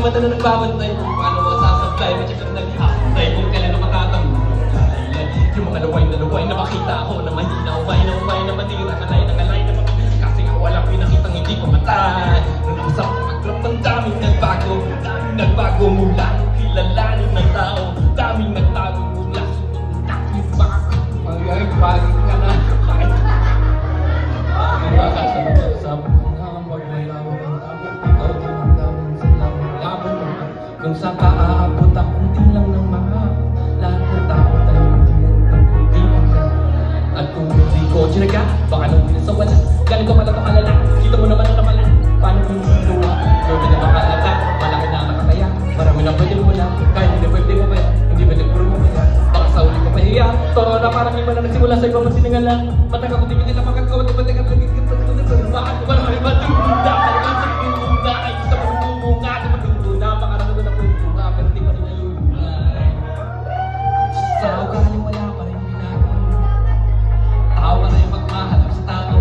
mata na nagbabantay kung paano mo sasablay. Medyo kang naghihantay kung kailan na matatanggol. Yung mga luway na makita ako na mahina, umay na matira, kalay na kasi nga walang pinakitang hindi ko matay. Nung ako sa pagklap ng daming nagbago mula kilalanin ng tao, daming nagtago mula taklit ba? Magagpagin ka na. Kung saan ka aabot ang kunti lang ng mga lahat ng tao tayo hindi at kung hindi ko sinaga, baka nang pinasawala galing ko pala itong alala, kita mo naman ang namala paano kung sinuwa, pwede na makalata malaki na nakakaya, marami na pwede mo na kahit hindi pwede mo ba hindi pwede puro mo ba baka sa uli ko pahiya toro na parang iba na nagsimula sa ibang siningala mataga ko tingin nila makagawa at mataga ko tingin bakit ko ba naman iba tunda ay sa tunda ay sa pagbumunga sa pagbumunga makarami na pagbumunga pero di pa rin ayun sa ugali wala pa rin ginagawa tawa na yung magmahalap sa tao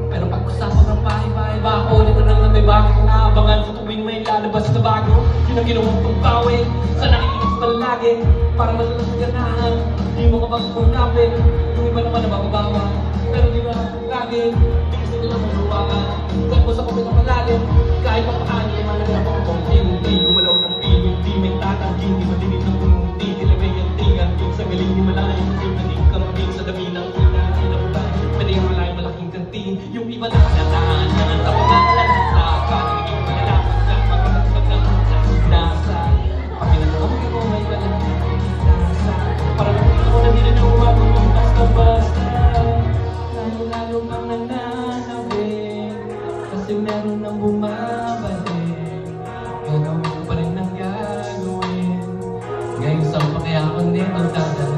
pero pag-usapan ng bahay-bahay ba ako ulit na lang na may bakit naabangan sa tuwing may lalabas na bago yun ang ginawang pagbawi sa nakikinis palagi para madalas na ganahan di mo kapag kumapit yung iba naman na mababawa pero di ba lagi di kasi nila maluwakan huwag mo sa kapit ang malalim kahit pa paano yung malagyan ako kung hindi gumalaw ng piling di may tatangging di madinig ng pumunti di lamay ang tingan yung sa galing di malalim di manig kambing sa dami ng una di na ba pwede yung malalim malaking kantin yung iba na kanatahan tapos na kalantakan naging malalaman lang magkakasag ng nasa kapinagawag ko may walang nasa para lang ako na hindi na umabot yung basta-basta lalo kang nananabing kasi meron nang bumabalik gagawin ko pa rin ang gagawin ngayon saan pa kaya ako nito dadalhin